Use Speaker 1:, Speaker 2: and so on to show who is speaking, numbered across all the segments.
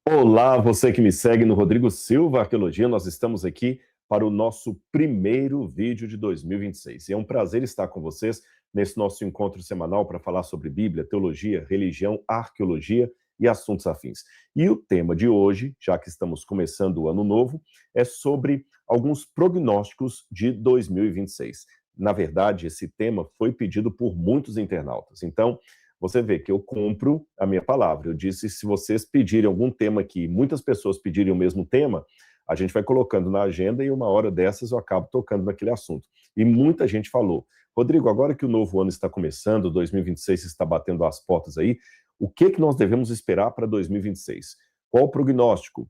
Speaker 1: Olá, você que me segue no Rodrigo Silva Arqueologia, nós estamos aqui para o nosso primeiro vídeo de 2026. E é um prazer estar com vocês nesse nosso encontro semanal para falar sobre Bíblia, teologia, religião, arqueologia e assuntos afins. E o tema de hoje, já que estamos começando o ano novo, é sobre alguns prognósticos de 2026. Na verdade, esse tema foi pedido por muitos internautas. Então, você vê que eu cumpro a minha palavra. Eu disse, se vocês pedirem algum tema aqui, muitas pessoas pedirem o mesmo tema, a gente vai colocando na agenda e uma hora dessas eu acabo tocando naquele assunto. E muita gente falou, Rodrigo, agora que o novo ano está começando, 2026 está batendo as portas aí, o que nós devemos esperar para 2026? Qual o prognóstico?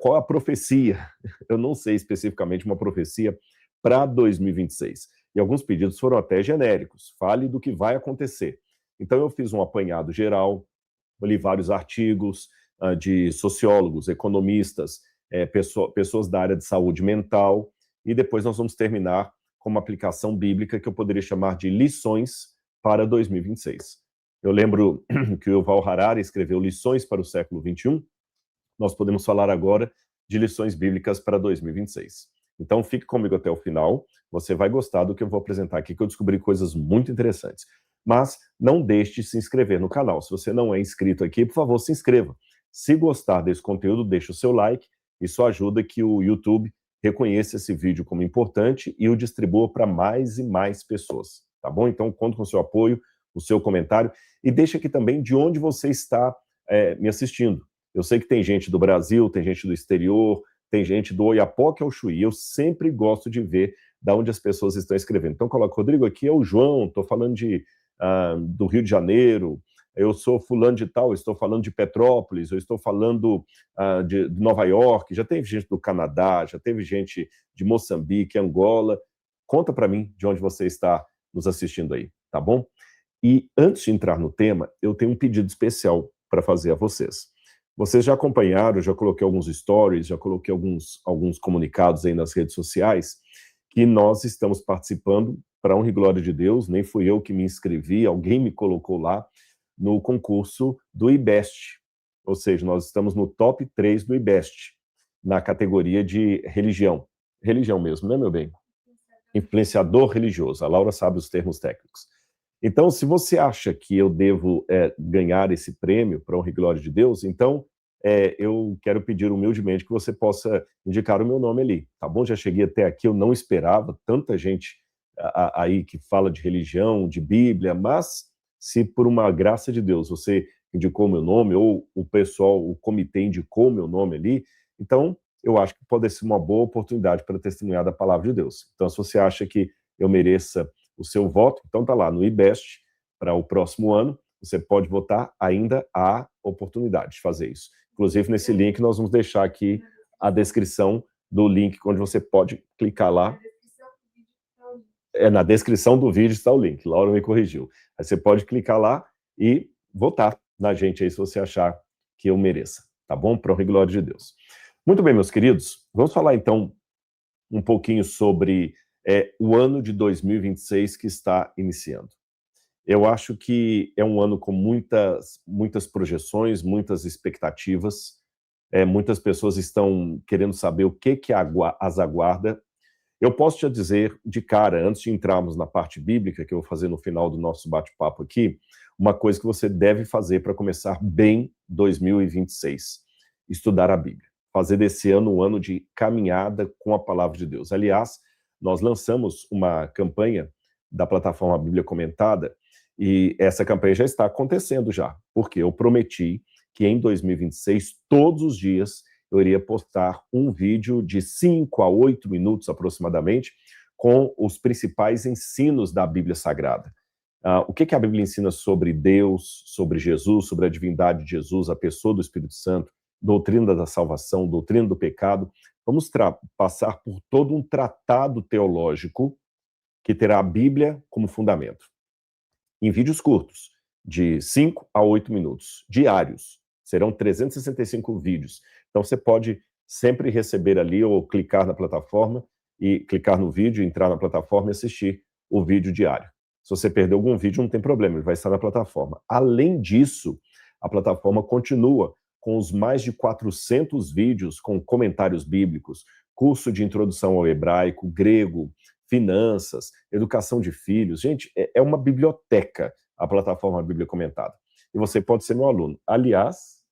Speaker 1: Qual a profecia? Eu não sei especificamente uma profecia para 2026. E alguns pedidos foram até genéricos. Fale do que vai acontecer. Então, eu fiz um apanhado geral, li vários artigos de sociólogos, economistas, pessoas da área de saúde mental, e depois nós vamos terminar com uma aplicação bíblica que eu poderia chamar de lições para 2026. Eu lembro que o Yuval Harari escreveu Lições para o século XXI, nós podemos falar agora de lições bíblicas para 2026. Então, fique comigo até o final, você vai gostar do que eu vou apresentar aqui, que eu descobri coisas muito interessantes. Mas não deixe de se inscrever no canal. Se você não é inscrito aqui, por favor, se inscreva. Se gostar desse conteúdo, deixe o seu like. Isso ajuda que o YouTube reconheça esse vídeo como importante e o distribua para mais e mais pessoas, tá bom? Então, conto com o seu apoio, o seu comentário e deixa aqui também de onde você está me assistindo. Eu sei que tem gente do Brasil, tem gente do exterior, tem gente do Oiapoque ao Chuí. Eu sempre gosto de ver de onde as pessoas estão escrevendo. Então, coloca, Rodrigo, aqui é o João, estou falando do Rio de Janeiro, eu sou fulano de tal, estou falando de Petrópolis, eu estou falando de Nova York, já teve gente do Canadá, já teve gente de Moçambique, Angola. Conta para mim de onde você está nos assistindo aí, tá bom? E antes de entrar no tema, eu tenho um pedido especial para fazer a vocês. Vocês já acompanharam, eu já coloquei alguns stories, já coloquei alguns comunicados aí nas redes sociais, que nós estamos participando, para honra e glória de Deus, nem fui eu que me inscrevi, alguém me colocou lá, no concurso do IBEST. Ou seja, nós estamos no top 3 do IBEST, na categoria de religião. Religião mesmo, né, meu bem? Influenciador religioso. A Laura sabe os termos técnicos. Então, se você acha que eu devo ganhar esse prêmio, para honra e glória de Deus, então eu quero pedir humildemente que você possa indicar o meu nome ali, tá bom? Já cheguei até aqui, eu não esperava tanta gente aí que fala de religião, de Bíblia, mas se por uma graça de Deus você indicou meu nome, ou o pessoal, o comitê indicou meu nome ali, então eu acho que pode ser uma boa oportunidade para testemunhar da palavra de Deus. Então, se você acha que eu mereça o seu voto, então tá lá no IBEST, para o próximo ano, você pode votar, ainda há oportunidade de fazer isso. Inclusive, nesse link, nós vamos deixar aqui a descrição do link, onde você pode clicar lá. Na descrição do vídeo está o link, Laura me corrigiu. Aí você pode clicar lá e votar na gente aí, se você achar que eu mereça, tá bom? Para honra e glória de Deus. Muito bem, meus queridos, vamos falar então um pouquinho sobre o ano de 2026 que está iniciando. Eu acho que é um ano com muitas projeções, muitas expectativas, muitas pessoas estão querendo saber o que as aguarda. Eu posso te dizer de cara, antes de entrarmos na parte bíblica, que eu vou fazer no final do nosso bate-papo aqui, uma coisa que você deve fazer para começar bem 2026, estudar a Bíblia. Fazer desse ano um ano de caminhada com a palavra de Deus. Aliás, nós lançamos uma campanha da plataforma Bíblia Comentada, e essa campanha já está acontecendo já, porque eu prometi que em 2026, todos os dias, eu iria postar um vídeo de 5 a 8 minutos aproximadamente, com os principais ensinos da Bíblia Sagrada. O que a Bíblia ensina sobre Deus, sobre Jesus, sobre a divindade de Jesus, a pessoa do Espírito Santo, doutrina da salvação, doutrina do pecado. Vamos passar por todo um tratado teológico que terá a Bíblia como fundamento. Em vídeos curtos, de 5 a 8 minutos, diários. Serão 365 vídeos. Então, você pode sempre receber ali ou clicar na plataforma e clicar no vídeo, entrar na plataforma e assistir o vídeo diário. Se você perder algum vídeo, não tem problema, ele vai estar na plataforma. Além disso, a plataforma continua com os mais de 400 vídeos com comentários bíblicos, curso de introdução ao hebraico, grego, finanças, educação de filhos. Gente, é uma biblioteca a plataforma Bíblia Comentada. E você pode ser meu aluno. Aliás...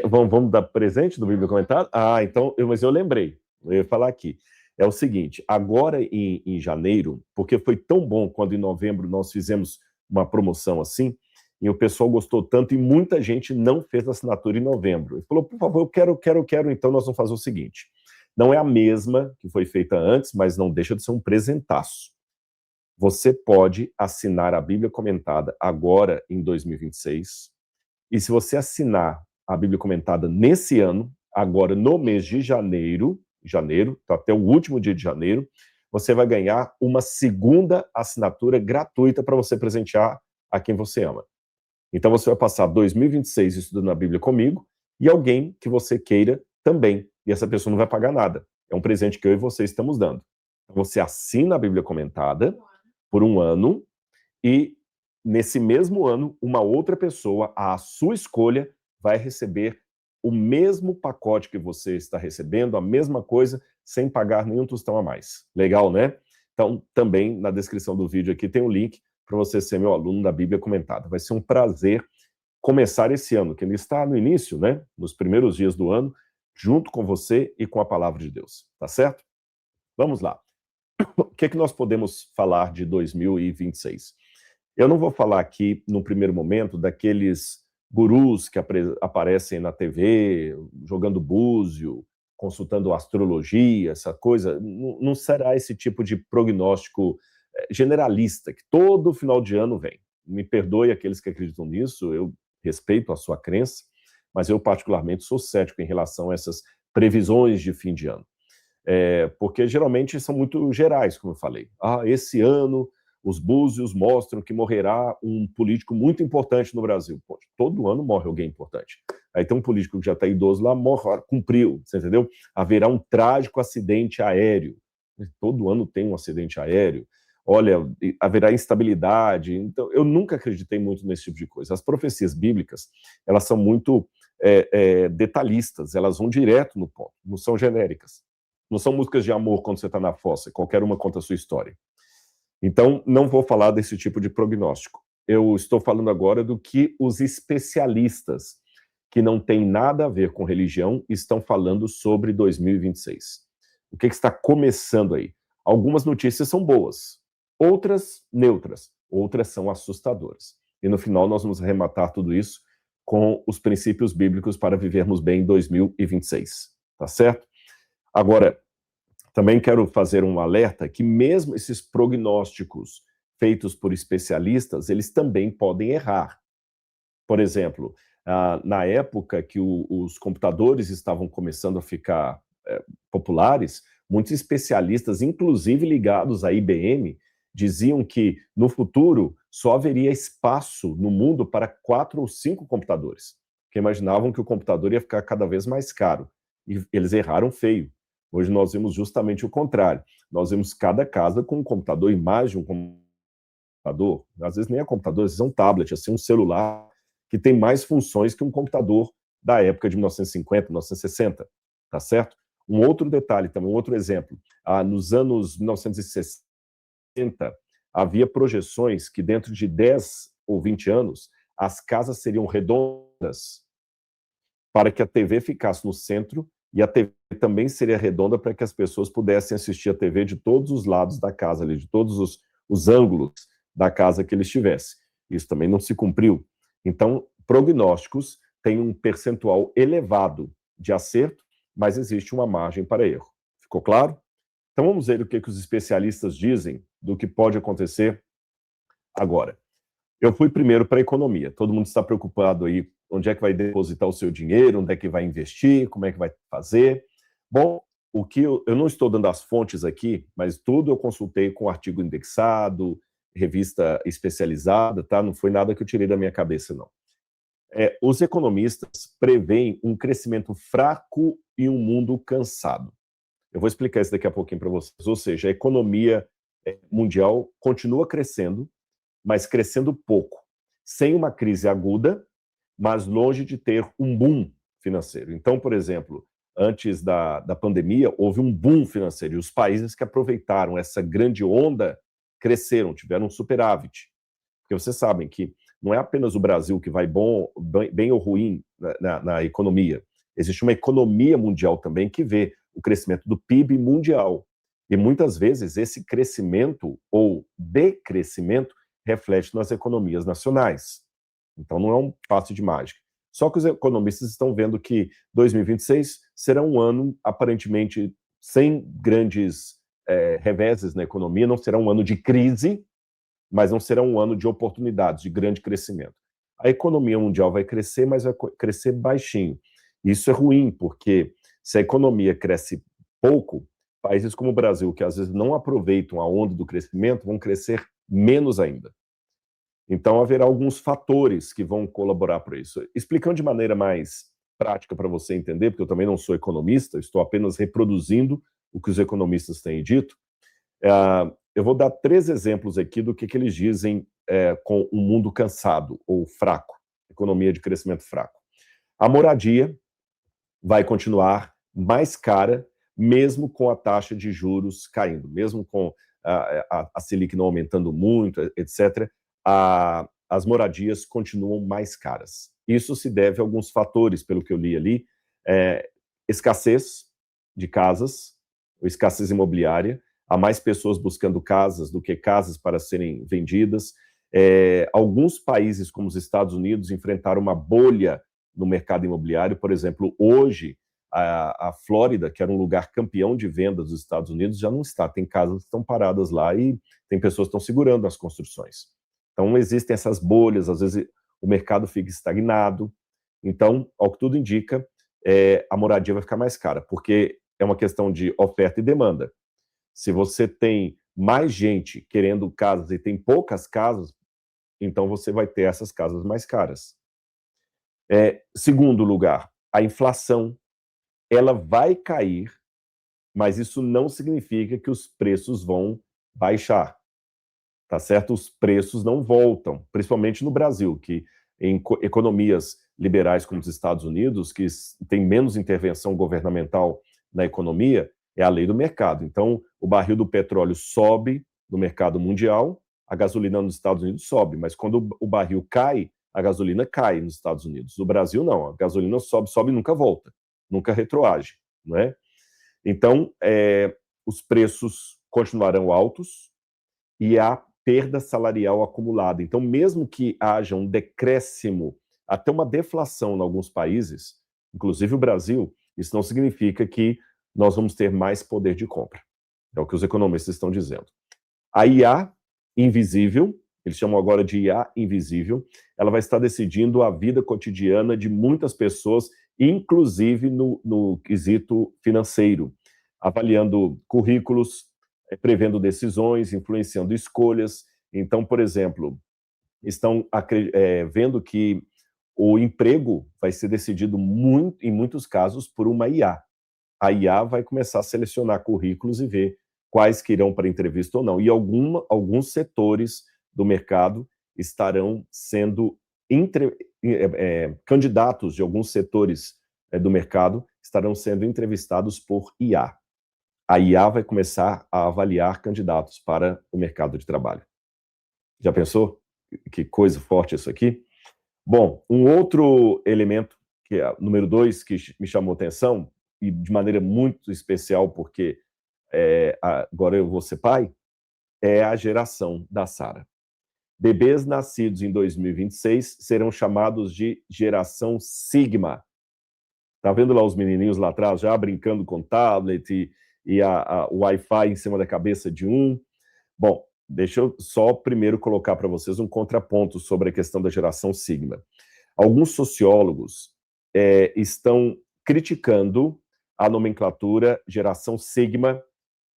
Speaker 1: vamos dar presente do Bíblia Comentada? Então, mas eu lembrei. Eu ia falar aqui. É o seguinte, agora em janeiro, porque foi tão bom quando em novembro nós fizemos uma promoção assim, e o pessoal gostou tanto e muita gente não fez assinatura em novembro. Ele falou, por favor, eu quero, então nós vamos fazer o seguinte. Não é a mesma que foi feita antes, mas não deixa de ser um presentaço. Você pode assinar a Bíblia Comentada agora em 2026, e se você assinar a Bíblia Comentada nesse ano, agora no mês de janeiro, até o último dia de janeiro, você vai ganhar uma segunda assinatura gratuita para você presentear a quem você ama. Então você vai passar 2026 estudando a Bíblia comigo e alguém que você queira também. E essa pessoa não vai pagar nada. É um presente que eu e você estamos dando. Então você assina a Bíblia Comentada por um ano e nesse mesmo ano, uma outra pessoa, à sua escolha, vai receber o mesmo pacote que você está recebendo, a mesma coisa, sem pagar nenhum tostão a mais. Legal, né? Então, também na descrição do vídeo aqui tem um link para você ser meu aluno da Bíblia Comentada. Vai ser um prazer começar esse ano, que ele está no início, né? Nos primeiros dias do ano, junto com você e com a Palavra de Deus. Tá certo? Vamos lá. O que é que nós podemos falar de 2026? Eu não vou falar aqui, no primeiro momento, daqueles gurus que aparecem na TV, jogando búzio, consultando astrologia, essa coisa. Não será esse tipo de prognóstico generalista, que todo final de ano vem. Me perdoe aqueles que acreditam nisso, eu respeito a sua crença, mas eu particularmente sou cético em relação a essas previsões de fim de ano. Porque geralmente são muito gerais, como eu falei. Esse ano os búzios mostram que morrerá um político muito importante no Brasil. Pô, todo ano morre alguém importante. Aí tem um político que já está idoso lá, morre, cumpriu, você entendeu? Haverá um trágico acidente aéreo. Todo ano tem um acidente aéreo. Olha, haverá instabilidade. Então, eu nunca acreditei muito nesse tipo de coisa. As profecias bíblicas, elas são muito detalhistas, elas vão direto no ponto, não são genéricas. Não são músicas de amor quando você está na fossa, qualquer uma conta a sua história. Então, não vou falar desse tipo de prognóstico. Eu estou falando agora do que os especialistas, que não têm nada a ver com religião, estão falando sobre 2026. O que está começando aí? Algumas notícias são boas, outras neutras, outras são assustadoras. E no final nós vamos arrematar tudo isso com os princípios bíblicos para vivermos bem em 2026. Tá certo? Agora, também quero fazer um alerta que mesmo esses prognósticos feitos por especialistas, eles também podem errar. Por exemplo, na época que os computadores estavam começando a ficar populares, muitos especialistas, inclusive ligados à IBM, diziam que no futuro só haveria espaço no mundo para 4 ou 5 computadores, porque imaginavam que o computador ia ficar cada vez mais caro. E eles erraram feio. Hoje nós vemos justamente o contrário. Nós vemos cada casa com um computador e mais de um computador. Às vezes nem é computador, às vezes é um tablet, assim, um celular que tem mais funções que um computador da época de 1950, 1960, tá certo? Um outro detalhe também, um outro exemplo. Nos anos 1960, havia projeções que dentro de 10 ou 20 anos, as casas seriam redondas para que a TV ficasse no centro e a TV também seria redonda para que as pessoas pudessem assistir a TV de todos os lados da casa, ali, de todos os ângulos da casa que eles tivessem. Isso também não se cumpriu. Então, prognósticos têm um percentual elevado de acerto, mas existe uma margem para erro. Ficou claro? Então vamos ver o que os especialistas dizem do que pode acontecer agora. Eu fui primeiro para a economia. Todo mundo está preocupado aí, onde é que vai depositar o seu dinheiro, onde é que vai investir, como é que vai fazer. Bom, o que eu não estou dando as fontes aqui, mas tudo eu consultei com artigo indexado, revista especializada, tá? Não foi nada que eu tirei da minha cabeça, não. Os economistas preveem um crescimento fraco e um mundo cansado. Eu vou explicar isso daqui a pouquinho para vocês. Ou seja, a economia mundial continua crescendo, mas crescendo pouco, sem uma crise aguda mas longe de ter um boom financeiro. Então, por exemplo, antes da pandemia, houve um boom financeiro, e os países que aproveitaram essa grande onda cresceram, tiveram um superávit. Porque vocês sabem que não é apenas o Brasil que vai bem ou ruim na economia. Existe uma economia mundial também que vê o crescimento do PIB mundial. E muitas vezes esse crescimento ou decrescimento reflete nas economias nacionais. Então não é um passe de mágica. Só que os economistas estão vendo que 2026 será um ano aparentemente sem grandes reveses na economia, não será um ano de crise, mas não será um ano de oportunidades, de grande crescimento. A economia mundial vai crescer, mas vai crescer baixinho. Isso é ruim, porque se a economia cresce pouco, países como o Brasil, que às vezes não aproveitam a onda do crescimento, vão crescer menos ainda. Então, haverá alguns fatores que vão colaborar para isso. Explicando de maneira mais prática para você entender, porque eu também não sou economista, estou apenas reproduzindo o que os economistas têm dito. Eu vou dar 3 exemplos aqui do que eles dizem com um mundo cansado ou fraco, economia de crescimento fraco. A moradia vai continuar mais cara, mesmo com a taxa de juros caindo, mesmo com a Selic não aumentando muito, etc., as moradias continuam mais caras. Isso se deve a alguns fatores, pelo que eu li ali, escassez de casas, escassez imobiliária, há mais pessoas buscando casas do que casas para serem vendidas. Alguns países, como os Estados Unidos, enfrentaram uma bolha no mercado imobiliário. Por exemplo, hoje, a Flórida, que era um lugar campeão de vendas dos Estados Unidos, já não está. Tem casas que estão paradas lá e tem pessoas que estão segurando as construções. Então, existem essas bolhas, às vezes o mercado fica estagnado. Então, ao que tudo indica, a moradia vai ficar mais cara, porque é uma questão de oferta e demanda. Se você tem mais gente querendo casas e tem poucas casas, então você vai ter essas casas mais caras. Segundo lugar, a inflação, ela vai cair, mas isso não significa que os preços vão baixar, tá certo? Os preços não voltam, principalmente no Brasil, que em economias liberais como os Estados Unidos, que tem menos intervenção governamental na economia, é a lei do mercado. Então, o barril do petróleo sobe no mercado mundial, a gasolina nos Estados Unidos sobe, mas quando o barril cai, a gasolina cai nos Estados Unidos. No Brasil, não. A gasolina sobe e nunca volta, nunca retroage, não é? Então, os preços continuarão altos e há perda salarial acumulada. Então, mesmo que haja um decréscimo, até uma deflação em alguns países, inclusive o Brasil, isso não significa que nós vamos ter mais poder de compra. É o que os economistas estão dizendo. A IA invisível, eles chamam agora de IA invisível, ela vai estar decidindo a vida cotidiana de muitas pessoas, inclusive no quesito financeiro, avaliando currículos, prevendo decisões, influenciando escolhas. Então, por exemplo, estão vendo que o emprego vai ser decidido em muitos casos por uma IA. A IA vai começar a selecionar currículos e ver quais que irão para entrevista ou não. E alguns setores do mercado estarão sendo candidatos de alguns setores do mercado estarão sendo entrevistados por IA. A IA vai começar a avaliar candidatos para o mercado de trabalho. Já pensou? Que coisa forte isso aqui? Bom, um outro elemento, que é o número 2, que me chamou atenção, e de maneira muito especial, porque agora eu vou ser pai, é a geração da Sara. Bebês nascidos em 2026 serão chamados de geração Sigma. Tá vendo lá os menininhos lá atrás, já brincando com tablet e o Wi-Fi em cima da cabeça de um? Bom, deixa eu só primeiro colocar para vocês um contraponto sobre a questão da geração Sigma. Alguns sociólogos estão criticando a nomenclatura geração Sigma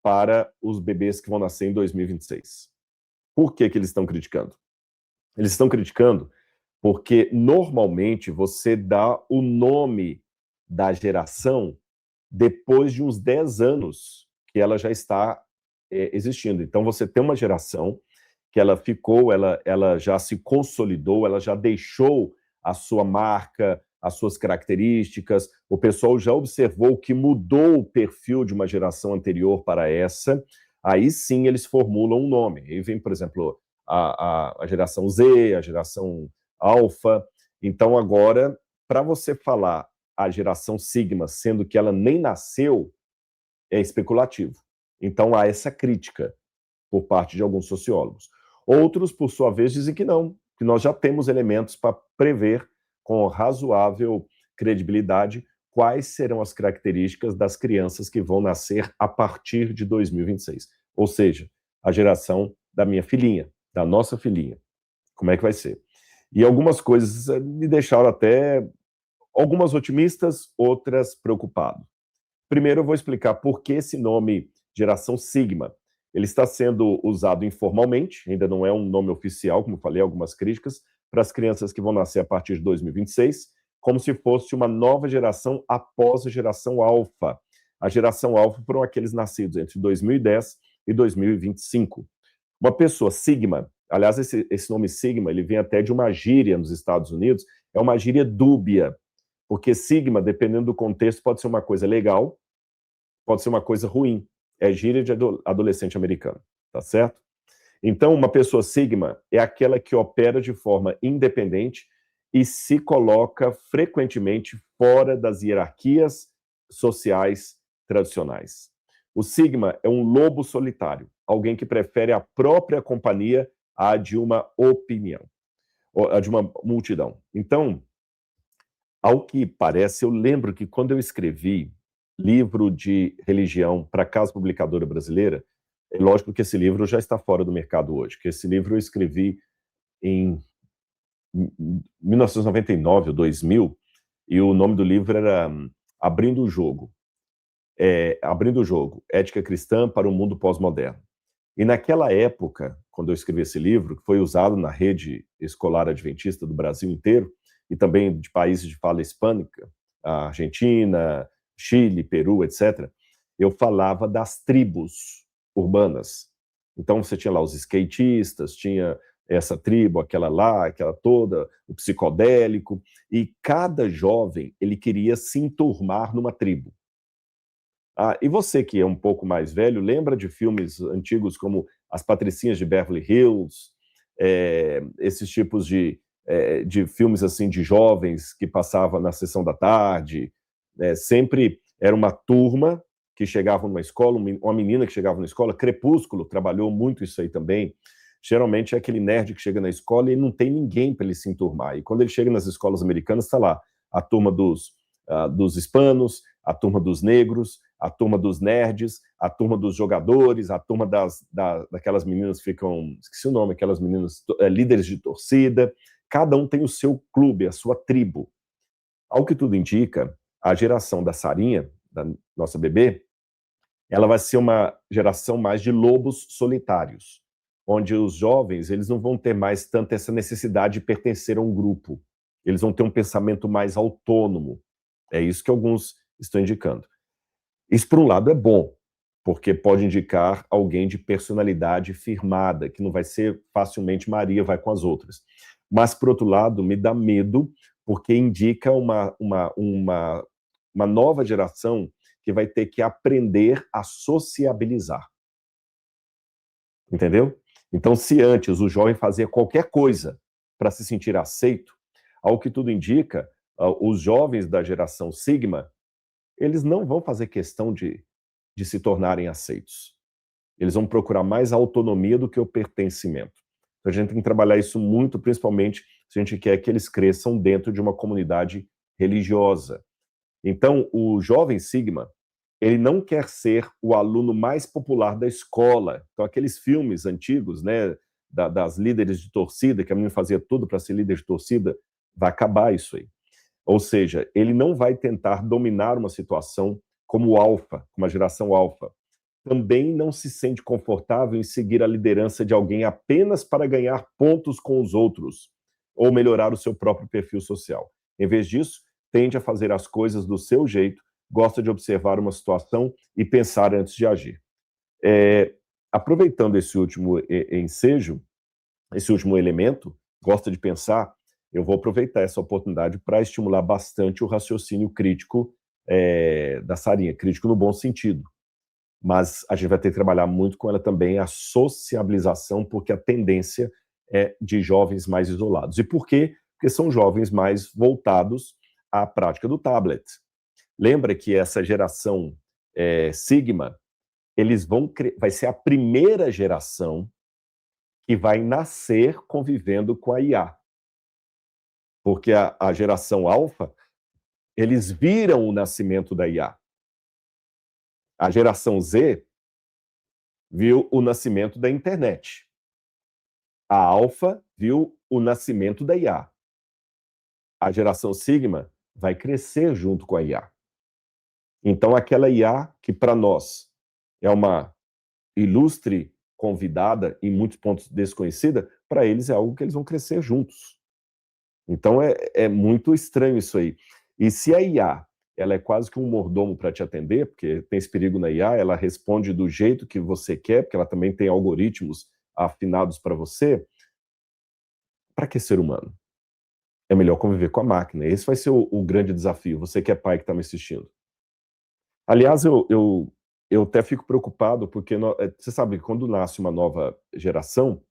Speaker 1: para os bebês que vão nascer em 2026. Por que eles estão criticando? Eles estão criticando porque, normalmente, você dá o nome da geração depois de uns 10 anos que ela já está existindo. Então, você tem uma geração que ela já se consolidou, ela já deixou a sua marca, as suas características. O pessoal já observou que mudou o perfil de uma geração anterior para essa, aí sim eles formulam um nome. Aí vem, por exemplo, a geração Z, a geração Alfa. Então, agora, para você falar a geração Sigma, sendo que ela nem nasceu, é especulativo. Então, há essa crítica por parte de alguns sociólogos. Outros, por sua vez, dizem que não, que nós já temos elementos para prever com razoável credibilidade quais serão as características das crianças que vão nascer a partir de 2026. Ou seja, a geração da minha filhinha, da nossa filhinha. Como é que vai ser? E algumas coisas me deixaram até, algumas otimistas, outras preocupado. Primeiro eu vou explicar por que esse nome geração Sigma. Ele está sendo usado informalmente, ainda não é um nome oficial, como falei, algumas críticas, para as crianças que vão nascer a partir de 2026, como se fosse uma nova geração após a geração Alfa. A geração Alfa foram aqueles nascidos entre 2010 e 2025. Uma pessoa Sigma, aliás, esse nome Sigma, ele vem até de uma gíria nos Estados Unidos, é uma gíria dúbia, porque Sigma, dependendo do contexto, pode ser uma coisa legal, pode ser uma coisa ruim. É gíria de adolescente americano, tá certo? Então, uma pessoa Sigma é aquela que opera de forma independente e se coloca frequentemente fora das hierarquias sociais tradicionais. O Sigma é um lobo solitário, alguém que prefere a própria companhia à de uma opinião, à de uma multidão. Então, ao que parece, eu lembro que quando eu escrevi livro de religião para a Casa Publicadora Brasileira, é lógico que esse livro já está fora do mercado hoje, que esse livro eu escrevi em 1999 ou 2000, e o nome do livro era Abrindo o Jogo. Abrindo o Jogo, Ética Cristã para o Mundo Pós-Moderno. E naquela época, quando eu escrevi esse livro, que foi usado na rede escolar adventista do Brasil inteiro, e também de países de fala hispânica, a Argentina, Chile, Peru, etc., eu falava das tribos urbanas. Então você tinha lá os skatistas, tinha essa tribo, aquela lá, aquela toda, o psicodélico, e cada jovem, ele queria se enturmar numa tribo. E você que é um pouco mais velho, lembra de filmes antigos como As Patricinhas de Beverly Hills, esses tipos de filmes assim de jovens que passavam na sessão da tarde, sempre era uma turma que chegava numa escola, uma menina que chegava na escola, Crepúsculo trabalhou muito isso aí também. Geralmente é aquele nerd que chega na escola e não tem ninguém para ele se enturmar. E quando ele chega nas escolas americanas, está lá a turma dos hispanos, a turma dos negros, a turma dos nerds, a turma dos jogadores, a turma daquelas meninas que ficam, esqueci o nome, aquelas meninas líderes de torcida. Cada um tem o seu clube, a sua tribo. Ao que tudo indica, a geração da Sarinha, da nossa bebê, ela vai ser uma geração mais de lobos solitários, onde os jovens eles não vão ter mais tanta essa necessidade de pertencer a um grupo. Eles vão ter um pensamento mais autônomo. É isso que alguns estão indicando. Isso, por um lado, é bom, porque pode indicar alguém de personalidade firmada, que não vai ser facilmente Maria vai com as outras. Mas, por outro lado, me dá medo, porque indica uma nova geração que vai ter que aprender a sociabilizar. Entendeu? Então, se antes o jovem fazia qualquer coisa para se sentir aceito, ao que tudo indica, os jovens da geração Sigma, eles não vão fazer questão de se tornarem aceitos. Eles vão procurar mais a autonomia do que o pertencimento. Então, a gente tem que trabalhar isso muito, principalmente se a gente quer que eles cresçam dentro de uma comunidade religiosa. Então, o jovem Sigma, ele não quer ser o aluno mais popular da escola. Então, aqueles filmes antigos, né, das líderes de torcida, que a menina fazia tudo para ser líder de torcida, vai acabar isso aí. Ou seja, ele não vai tentar dominar uma situação como o alfa, como a geração alfa. Também não se sente confortável em seguir a liderança de alguém apenas para ganhar pontos com os outros ou melhorar o seu próprio perfil social. Em vez disso, tende a fazer as coisas do seu jeito, gosta de observar uma situação e pensar antes de agir. Aproveitando esse último ensejo, esse último elemento, gosta de pensar, eu vou aproveitar essa oportunidade para estimular bastante o raciocínio crítico da Sarinha, crítico no bom sentido. Mas a gente vai ter que trabalhar muito com ela também a sociabilização, porque a tendência é de jovens mais isolados. E por quê? Porque são jovens mais voltados à prática do tablet. Lembra que essa geração Sigma, vai ser a primeira geração que vai nascer convivendo com a IA. Porque a geração Alpha, eles viram o nascimento da IA. A geração Z viu o nascimento da internet. A Alpha viu o nascimento da IA. A geração Sigma vai crescer junto com a IA. Então, aquela IA que para nós é uma ilustre convidada, em muitos pontos desconhecida, para eles é algo que eles vão crescer juntos. Então, é muito estranho isso aí. E se a IA, ela é quase que um mordomo para te atender, porque tem esse perigo na IA, ela responde do jeito que você quer, porque ela também tem algoritmos afinados para você, para que ser humano? É melhor conviver com a máquina. Esse vai ser o grande desafio, você que é pai que está me assistindo. Aliás, eu até fico preocupado, porque você sabe que quando nasce uma nova geração,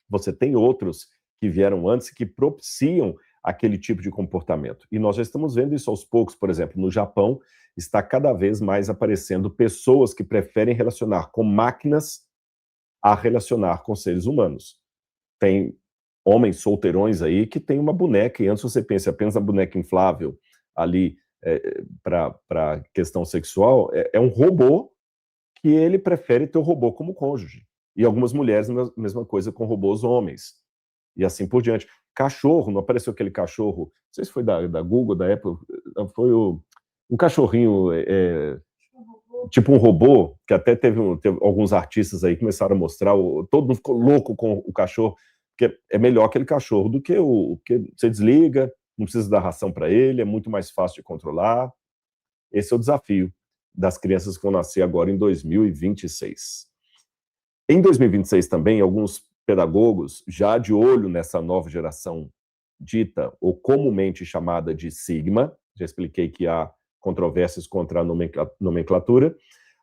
Speaker 1: você tem outros que vieram antes que propiciam aquele tipo de comportamento. E nós já estamos vendo isso aos poucos, por exemplo, no Japão, está cada vez mais aparecendo pessoas que preferem relacionar com máquinas a relacionar com seres humanos. Tem homens solteirões aí que tem uma boneca, e antes você pensa apenas na boneca inflável ali para questão sexual, é um robô que ele prefere ter o robô como cônjuge. E algumas mulheres, mesma coisa com robôs homens. E assim por diante. Cachorro, não apareceu aquele cachorro, não sei se foi da Google, da Apple, foi um cachorrinho, tipo um robô, que até teve alguns artistas aí que começaram a mostrar, todo mundo ficou louco com o cachorro, porque é melhor aquele cachorro do que que você desliga, não precisa dar ração para ele, é muito mais fácil de controlar. Esse é o desafio das crianças que vão nascer agora em 2026. Em 2026 também, alguns pedagogos, já de olho nessa nova geração dita, ou comumente chamada de Sigma, já expliquei que há controvérsias contra a nomenclatura,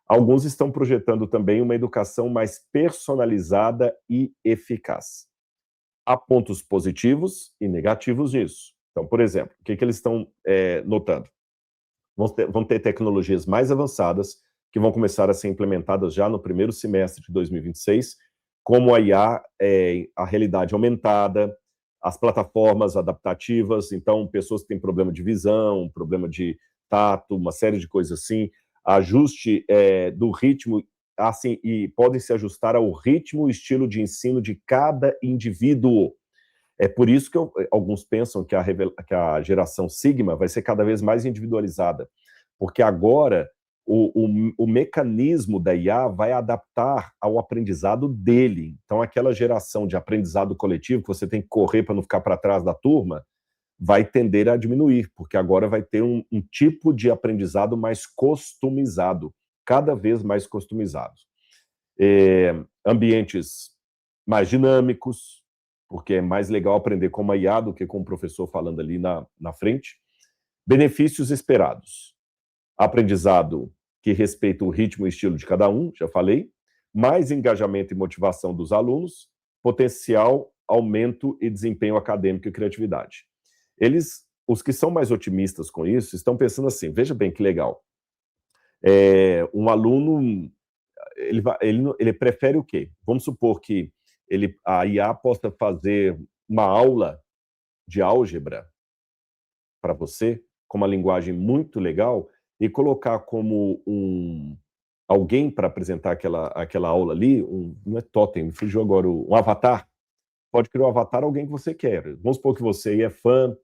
Speaker 1: alguns estão projetando também uma educação mais personalizada e eficaz. Há pontos positivos e negativos nisso. Então, por exemplo, o que eles estão notando? Vão ter tecnologias mais avançadas que vão começar a ser implementadas já no primeiro semestre de 2026, como a IA, a realidade aumentada, as plataformas adaptativas, então pessoas que têm problema de visão, problema de tato, uma série de coisas assim, ajuste do ritmo, assim, e podem se ajustar ao ritmo e estilo de ensino de cada indivíduo. É por isso que alguns pensam que a geração Sigma vai ser cada vez mais individualizada, porque agora o mecanismo da IA vai adaptar ao aprendizado dele. Então, aquela geração de aprendizado coletivo, que você tem que correr para não ficar para trás da turma, vai tender a diminuir, porque agora vai ter um tipo de aprendizado mais customizado, cada vez mais customizado. Ambientes mais dinâmicos, porque é mais legal aprender com uma IA do que com o professor falando ali na frente. Benefícios esperados. Aprendizado que respeita o ritmo e estilo de cada um, já falei. Mais engajamento e motivação dos alunos. Potencial, aumento e desempenho acadêmico e criatividade. Os que são mais otimistas com isso, estão pensando assim, veja bem que legal. Um aluno, ele prefere o quê? Vamos supor que a IA possa fazer uma aula de álgebra para você, com uma linguagem muito legal, e colocar como alguém para apresentar aquela aula ali, não é totem, me fugiu agora, um avatar. Pode criar um avatar alguém que você quer. Vamos supor que você é fã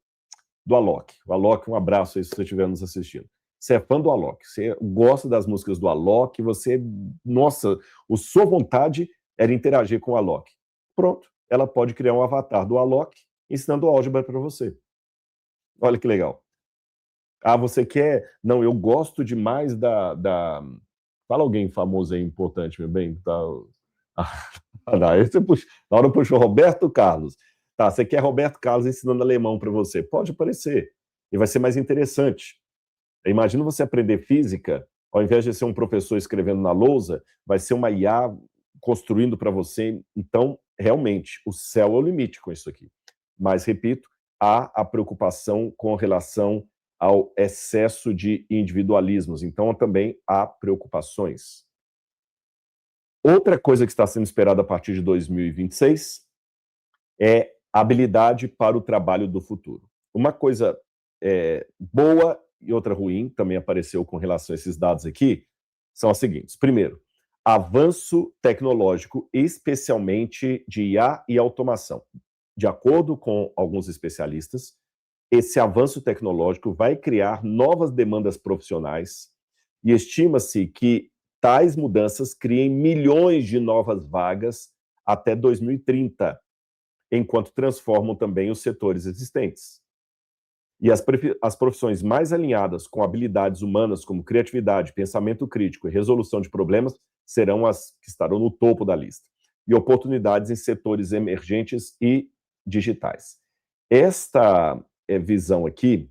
Speaker 1: do Alok. O Alok, um abraço aí se você estiver nos assistindo. Você é fã do Alok, você gosta das músicas do Alok, nossa, sua vontade era interagir com o Alok. Pronto, ela pode criar um avatar do Alok ensinando álgebra para você. Olha que legal. Ah, você quer... Não, eu gosto demais Fala alguém famoso aí, importante, meu bem. Tá... Na hora puxou Roberto Carlos. Tá, você quer Roberto Carlos ensinando alemão para você? Pode aparecer, e vai ser mais interessante. Imagina você aprender física, ao invés de ser um professor escrevendo na lousa, vai ser uma IA construindo para você. Então, realmente, o céu é o limite com isso aqui. Mas, repito, há a preocupação com relação ao excesso de individualismos. Então, também há preocupações. Outra coisa que está sendo esperada a partir de 2026 é habilidade para o trabalho do futuro. Uma coisa boa e outra ruim, também apareceu com relação a esses dados aqui, são as seguintes. Primeiro, avanço tecnológico, especialmente de IA e automação. De acordo com alguns especialistas, esse avanço tecnológico vai criar novas demandas profissionais e estima-se que tais mudanças criem milhões de novas vagas até 2030, enquanto transformam também os setores existentes. E as profissões mais alinhadas com habilidades humanas, como criatividade, pensamento crítico e resolução de problemas, serão as que estarão no topo da lista. E oportunidades em setores emergentes e digitais. Esta visão aqui,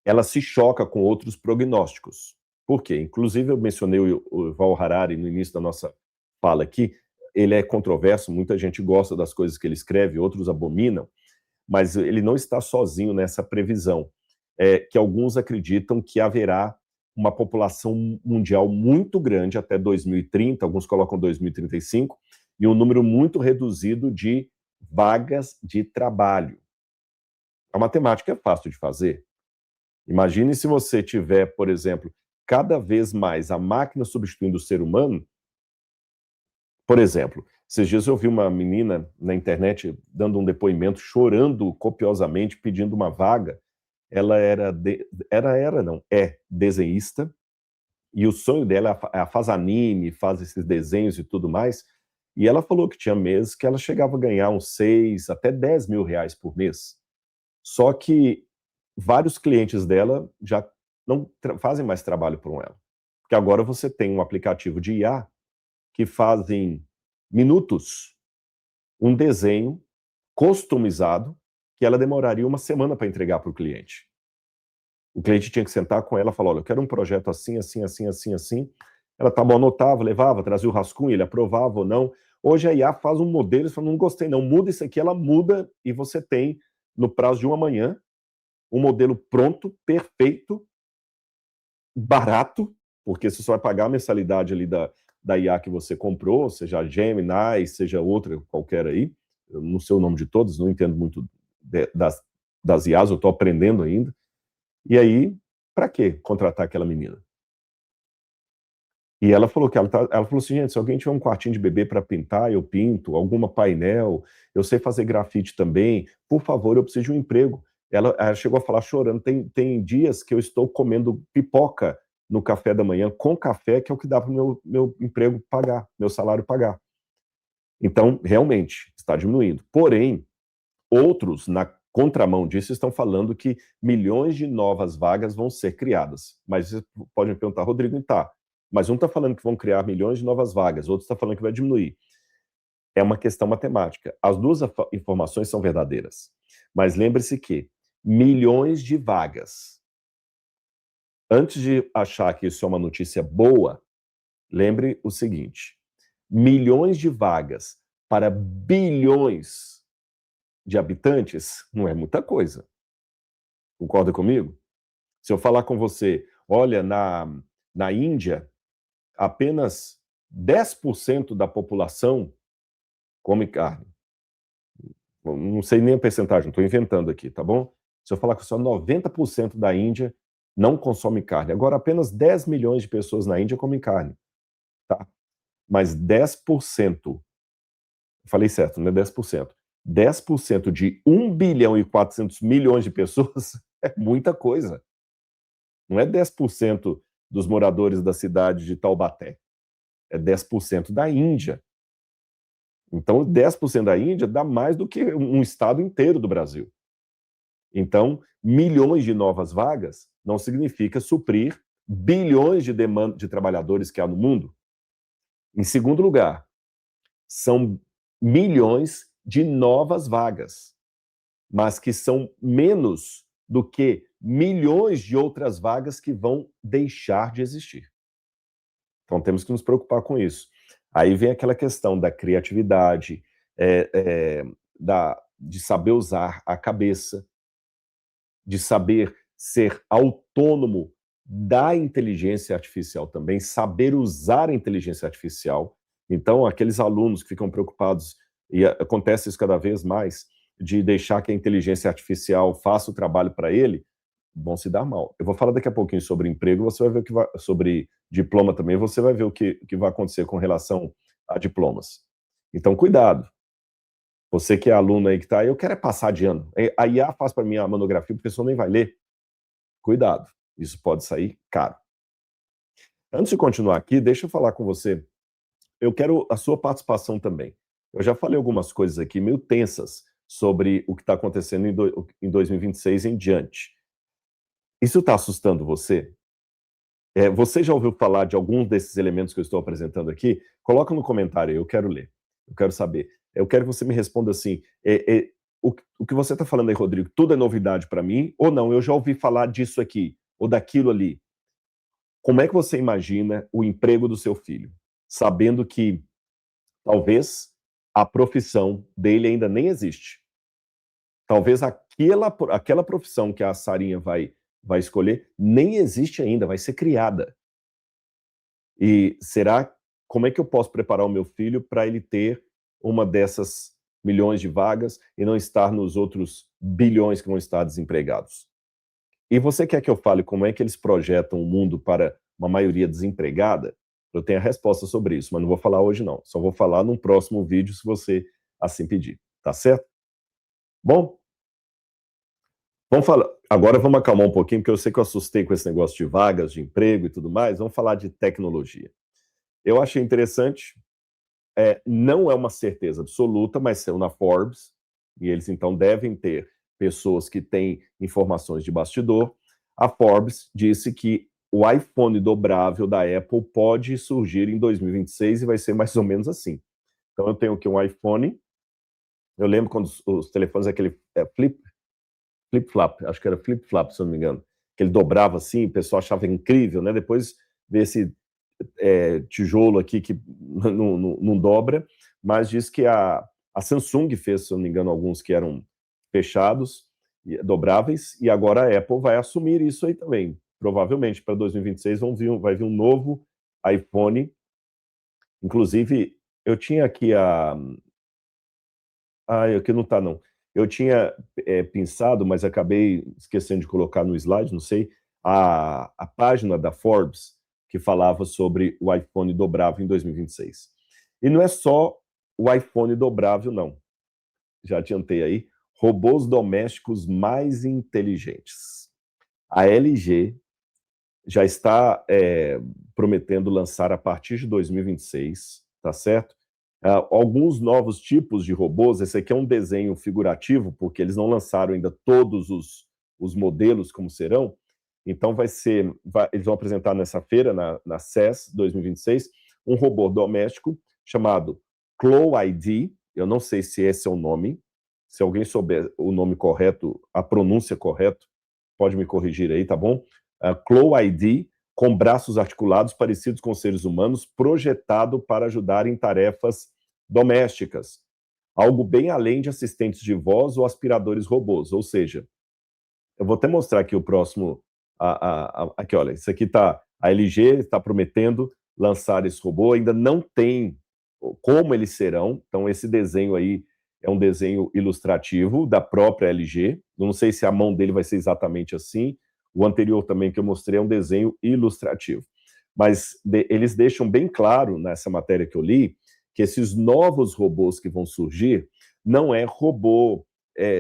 Speaker 1: ela se choca com outros prognósticos. Por quê? Inclusive, eu mencionei o Yuval Harari no início da nossa fala aqui. Ele é controverso, muita gente gosta das coisas que ele escreve, outros abominam, mas ele não está sozinho nessa previsão, que alguns acreditam que haverá uma população mundial muito grande até 2030, alguns colocam 2035, e um número muito reduzido de vagas de trabalho. A matemática é fácil de fazer. Imagine se você tiver, por exemplo, cada vez mais a máquina substituindo o ser humano. Por exemplo, esses dias eu vi uma menina na internet dando um depoimento, chorando copiosamente, pedindo uma vaga. Ela é desenhista, e o sonho dela faz anime, faz esses desenhos e tudo mais, e ela falou que tinha meses que ela chegava a ganhar uns 6 até 10 mil reais por mês. Só que vários clientes dela já não fazem mais trabalho por ela. Porque agora você tem um aplicativo de IA que faz em minutos um desenho customizado que ela demoraria uma semana para entregar para o cliente. O cliente tinha que sentar com ela e falar, olha, eu quero um projeto assim, assim, assim, assim, assim. Ela tá bom, anotava, levava, trazia o rascunho, ele aprovava ou não. Hoje a IA faz um modelo e fala, não gostei não, muda isso aqui, ela muda e você tem, no prazo de uma manhã, um modelo pronto, perfeito, barato, porque você só vai pagar a mensalidade ali da IA que você comprou, seja a Gemini, seja outra qualquer aí. Eu não sei o nome de todos, não entendo muito das IAs, eu estou aprendendo ainda. E aí, para que contratar aquela menina? E ela falou ela falou assim, gente, se alguém tiver um quartinho de bebê para pintar, eu pinto, alguma painel, eu sei fazer grafite também, por favor, eu preciso de um emprego. Ela chegou a falar chorando, tem dias que eu estou comendo pipoca no café da manhã, com café, que é o que dá para o meu emprego pagar, meu salário pagar. Então, realmente, está diminuindo. Porém, outros, na contramão disso, estão falando que milhões de novas vagas vão ser criadas. Mas você pode me perguntar, Rodrigo, tá, mas um está falando que vão criar milhões de novas vagas, outro está falando que vai diminuir. É uma questão matemática. As duas informações são verdadeiras. Mas lembre-se que milhões de vagas. Antes de achar que isso é uma notícia boa, lembre o seguinte, milhões de vagas para bilhões de habitantes não é muita coisa. Concorda comigo? Se eu falar com você, olha, na Índia, apenas 10% da população come carne. Não sei nem a percentagem, estou inventando aqui, tá bom? Se eu falar que só 90% da Índia não consome carne. Agora, apenas 10 milhões de pessoas na Índia comem carne, tá? Mas 10%, falei certo, não é 10%. 10% de 1 bilhão e 400 milhões de pessoas é muita coisa. Não é 10% dos moradores da cidade de Taubaté. É 10% da Índia. Então, 10% da Índia dá mais do que um estado inteiro do Brasil. Então, milhões de novas vagas não significa suprir bilhões de demanda de trabalhadores que há no mundo. Em segundo lugar, são milhões de novas vagas, mas que são menos do que milhões de outras vagas que vão deixar de existir. Então temos que nos preocupar com isso. Aí vem aquela questão da criatividade, de saber usar a cabeça, de saber ser autônomo da inteligência artificial também, saber usar a inteligência artificial. Então, aqueles alunos que ficam preocupados, e acontece isso cada vez mais, de deixar que a inteligência artificial faça o trabalho para ele, vão se dar mal. Eu vou falar daqui a pouquinho sobre emprego, você vai ver o que vai, sobre diploma também, você vai ver o que vai acontecer com relação a diplomas. Então, cuidado. Você que é aluno aí que está, eu quero é passar de ano. A IA faz para mim a monografia, o pessoal nem vai ler. Cuidado, isso pode sair caro. Antes de continuar aqui, deixa eu falar com você. Eu quero a sua participação também. Eu já falei algumas coisas aqui meio tensas sobre o que está acontecendo em 2026 em diante. Isso está assustando você? Você já ouviu falar de alguns desses elementos que eu estou apresentando aqui? Coloca no comentário aí, eu quero ler. Eu quero saber. Eu quero que você me responda assim, o que você está falando aí, Rodrigo, tudo é novidade para mim? Ou não, eu já ouvi falar disso aqui, ou daquilo ali. Como é que você imagina o emprego do seu filho? Sabendo que, talvez, a profissão dele ainda nem existe. Talvez aquela profissão que a Sarinha vai escolher nem existe ainda, vai ser criada. E como é que eu posso preparar o meu filho para ele ter uma dessas milhões de vagas e não estar nos outros bilhões que vão estar desempregados? E você quer que eu fale como é que eles projetam o mundo para uma maioria desempregada? Eu tenho a resposta sobre isso, mas não vou falar hoje não. Só vou falar num próximo vídeo, se você assim pedir. Tá certo? Bom, agora vamos acalmar um pouquinho, porque eu sei que eu assustei com esse negócio de vagas, de emprego e tudo mais. Vamos falar de tecnologia. Eu achei interessante, não é uma certeza absoluta, mas saiu na Forbes, e eles então devem ter pessoas que têm informações de bastidor. A Forbes disse que o iPhone dobrável da Apple pode surgir em 2026 e vai ser mais ou menos assim. Então eu tenho aqui um iPhone, eu lembro quando os telefones, aquele flip-flap, acho que era flip-flap, se eu não me engano, que ele dobrava assim, o pessoal achava incrível, né? Depois ver esse tijolo aqui que não dobra, mas diz que a Samsung fez, se eu não me engano, alguns que eram fechados, dobráveis, e agora a Apple vai assumir isso aí também. Provavelmente para 2026 vai vir um novo iPhone. Inclusive, eu tinha aqui aqui não está não. Eu tinha pensado, mas acabei esquecendo de colocar no slide, não sei, a página da Forbes, que falava sobre o iPhone dobrável em 2026. E não é só o iPhone dobrável, não. Já adiantei aí. Robôs domésticos mais inteligentes. A LG já está prometendo lançar a partir de 2026, tá certo? Alguns novos tipos de robôs, esse aqui é um desenho figurativo, porque eles não lançaram ainda todos os modelos como serão, então eles vão apresentar nessa feira, na CES 2026, um robô doméstico chamado Clo ID, eu não sei se esse é o nome, se alguém souber o nome correto, a pronúncia correta, pode me corrigir aí, tá bom? Clo ID, com braços articulados parecidos com seres humanos, projetado para ajudar em tarefas domésticas. Algo bem além de assistentes de voz ou aspiradores robôs, ou seja, eu vou até mostrar aqui o próximo, aqui olha, isso aqui tá, a LG está prometendo lançar esse robô, ainda não tem como eles serão, então esse desenho aí é um desenho ilustrativo da própria LG, não sei se a mão dele vai ser exatamente assim, o anterior também que eu mostrei é um desenho ilustrativo. Mas eles deixam bem claro nessa matéria que eu li que esses novos robôs que vão surgir não é robô,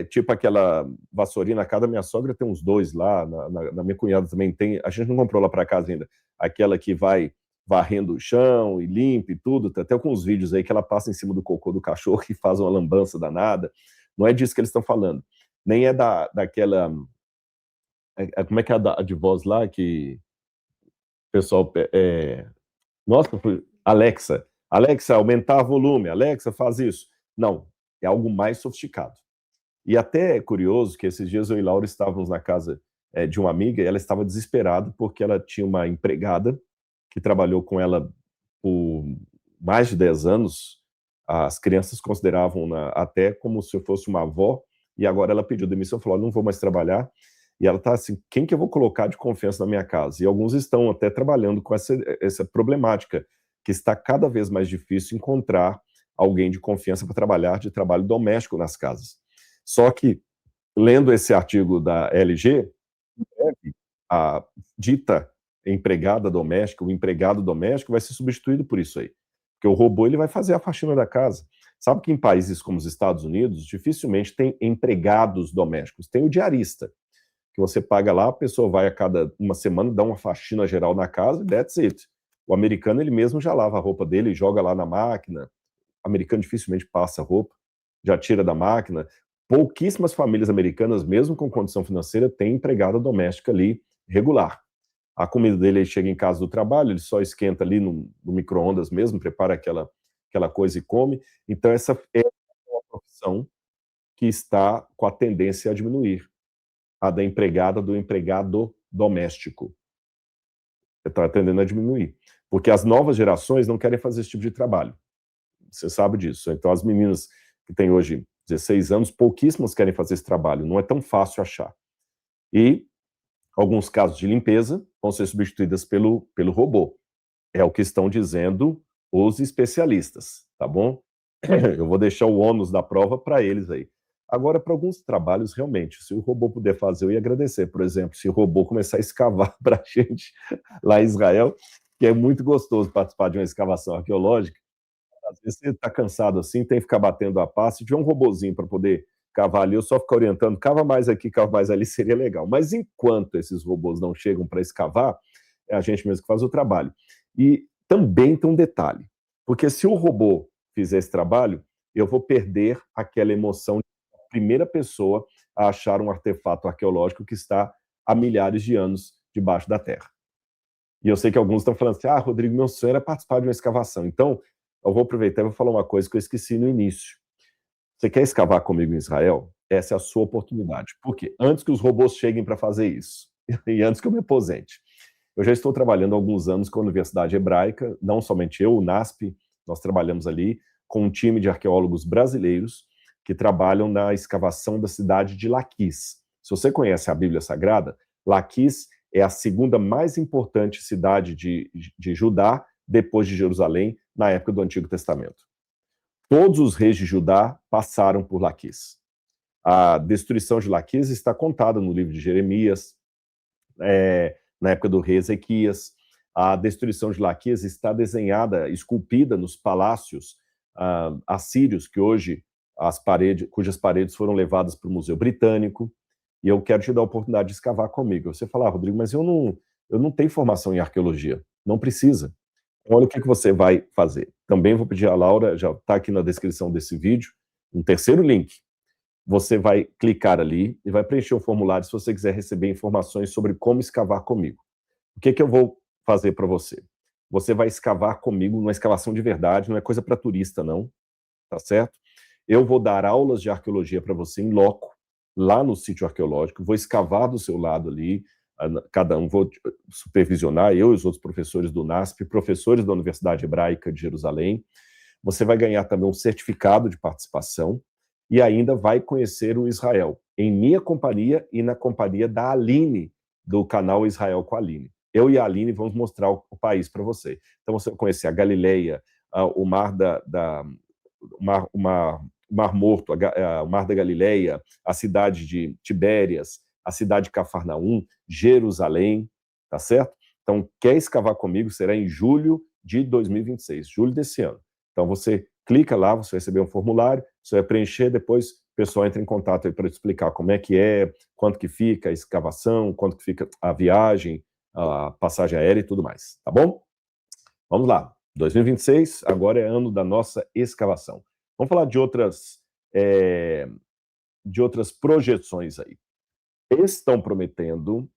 Speaker 1: tipo aquela vassourinha. Na casa da minha sogra tem uns dois lá, na minha cunhada também tem, a gente não comprou lá para casa ainda, aquela que vai varrendo o chão e limpa e tudo, tem até com uns vídeos aí que ela passa em cima do cocô do cachorro e faz uma lambança danada. Não é disso que eles estão falando. Nem é daquela... como é que é a de voz lá que o pessoal... nossa, Alexa, aumentar volume, Alexa, faz isso. Não, é algo mais sofisticado. E até é curioso que esses dias eu e Laura estávamos na casa de uma amiga e ela estava desesperada porque ela tinha uma empregada que trabalhou com ela por mais de 10 anos. As crianças consideravam até como se eu fosse uma avó, e agora ela pediu demissão, falou: não vou mais trabalhar. E ela está assim, quem que eu vou colocar de confiança na minha casa? E alguns estão até trabalhando com essa problemática, que está cada vez mais difícil encontrar alguém de confiança para trabalhar de trabalho doméstico nas casas. Só que, lendo esse artigo da LG, a dita empregada doméstica, o empregado doméstico vai ser substituído por isso aí. Porque o robô ele vai fazer a faxina da casa. Sabe que em países como os Estados Unidos, dificilmente tem empregados domésticos, tem o diarista, que você paga lá, a pessoa vai a cada uma semana, dá uma faxina geral na casa e that's it. O americano, ele mesmo já lava a roupa dele, joga lá na máquina. O americano dificilmente passa roupa, já tira da máquina. Pouquíssimas famílias americanas, mesmo com condição financeira, têm empregada doméstica ali regular. A comida dele chega em casa do trabalho, ele só esquenta ali no micro-ondas mesmo, prepara aquela coisa e come. Então, essa é uma profissão que está com a tendência a diminuir, a da empregada, do empregado doméstico. Está tendendo a diminuir, porque as novas gerações não querem fazer esse tipo de trabalho. Você sabe disso. Então, as meninas que têm hoje 16 anos, pouquíssimas querem fazer esse trabalho, não é tão fácil achar. E alguns casos de limpeza vão ser substituídas pelo robô. É o que estão dizendo os especialistas, tá bom? Eu vou deixar o ônus da prova para eles aí. Agora, para alguns trabalhos, realmente, se o robô puder fazer, eu ia agradecer. Por exemplo, se o robô começar a escavar para a gente lá em Israel, que é muito gostoso participar de uma escavação arqueológica. Às vezes você está cansado assim, tem que ficar batendo a pá. Se tiver um robozinho para poder cavar ali, eu só ficar orientando, cava mais aqui, cava mais ali, seria legal. Mas enquanto esses robôs não chegam para escavar, é a gente mesmo que faz o trabalho. E também tem um detalhe, porque se o robô fizer esse trabalho, eu vou perder aquela emoção de primeira pessoa a achar um artefato arqueológico que está há milhares de anos debaixo da terra. E eu sei que alguns estão falando assim, Rodrigo, meu sonho era participar de uma escavação. Então, eu vou aproveitar e vou falar uma coisa que eu esqueci no início. Você quer escavar comigo em Israel? Essa é a sua oportunidade. Por quê? Antes que os robôs cheguem para fazer isso, e antes que eu me aposente. Eu já estou trabalhando há alguns anos com a Universidade Hebraica, não somente eu, o NASP, nós trabalhamos ali com um time de arqueólogos brasileiros que trabalham na escavação da cidade de Laquis. Se você conhece a Bíblia Sagrada, Laquis é a segunda mais importante cidade de Judá, depois de Jerusalém, na época do Antigo Testamento. Todos os reis de Judá passaram por Laquis. A destruição de Laquis está contada no livro de Jeremias, na época do rei Ezequias. A destruição de Laquis está desenhada, esculpida nos palácios assírios, que hoje cujas paredes foram levadas para o Museu Britânico. E eu quero te dar a oportunidade de escavar comigo. Você fala, Rodrigo, mas eu não tenho formação em arqueologia. Não precisa. Olha o que você vai fazer. Também vou pedir a Laura, já está aqui na descrição desse vídeo, um terceiro link. Você vai clicar ali e vai preencher o formulário se você quiser receber informações sobre como escavar comigo. O que eu vou fazer para você? Você vai escavar comigo numa escavação de verdade, não é coisa para turista, não. Tá certo? Eu vou dar aulas de arqueologia para você em loco, lá no sítio arqueológico, vou escavar do seu lado ali, cada um vou supervisionar, eu e os outros professores do NASP, professores da Universidade Hebraica de Jerusalém. Você vai ganhar também um certificado de participação e ainda vai conhecer o Israel, em minha companhia e na companhia da Aline, do canal Israel com a Aline. Eu e a Aline vamos mostrar o país para você. Então você vai conhecer a Galileia, o Mar Mar Morto, o Mar da Galileia, a cidade de Tibérias, a cidade de Cafarnaum, Jerusalém, tá certo? Então, quer escavar comigo? Será em julho de 2026, julho desse ano. Então, você clica lá, você vai receber um formulário, você vai preencher, depois o pessoal entra em contato aí para te explicar como é que é, quanto que fica a escavação, quanto que fica a viagem, a passagem aérea e tudo mais, tá bom? Vamos lá. 2026, agora é ano da nossa escavação. Vamos falar de outras projeções aí. Estão prometendo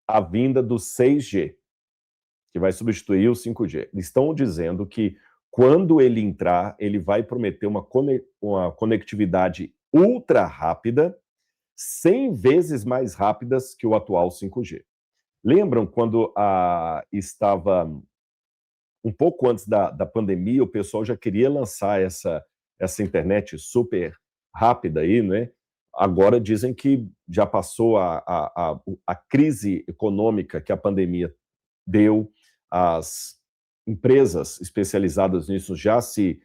Speaker 1: a vinda do 6G, que vai substituir o 5G. Estão dizendo que Quando ele entrar, ele vai prometer uma conectividade ultra rápida, 100 vezes mais rápidas que o atual 5G. Lembram quando estava um pouco antes da pandemia, o pessoal já queria lançar essa internet super rápida aí, né? Agora dizem que já passou a crise econômica que a pandemia deu, as empresas especializadas nisso já se